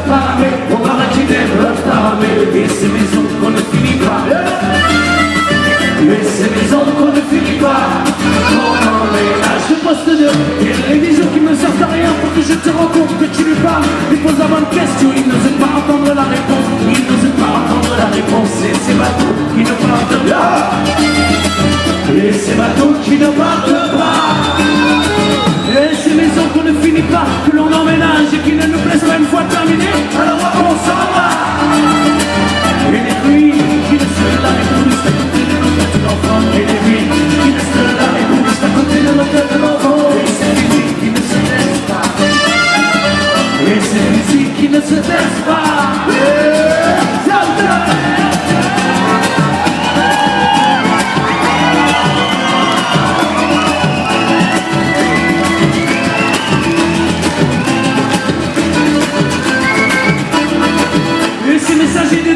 paramé, on va raquiner le paramé, et ces maisons qu'on ne finit pas. Et ces maisons qu'on ne finit pas. On emménage de poste de et les bijoux qui me servent à rien pour que je te rencontre, que tu lui parles. Il pose la bonne question, il n'ose pas entendre la réponse. Il n'ose pas entendre la réponse. Et ces bateaux qui ne partent pas. Et ces bateaux qui ne partent pas. Et ces maisons qu'on ne finit pas, que l'on emménage et qui ne nous plaisent pas une fois terminées. Alors on s'en va. Et les ruines qui ne se là et pour nous à côté de nos têtes d'enfants. Et les ruines qui ne se là et pour nous à côté de nos têtes d'enfants. Et ces musiques qui ne se taisent pas. Et ces musiques qui ne se taisent pas. Et ces messagers de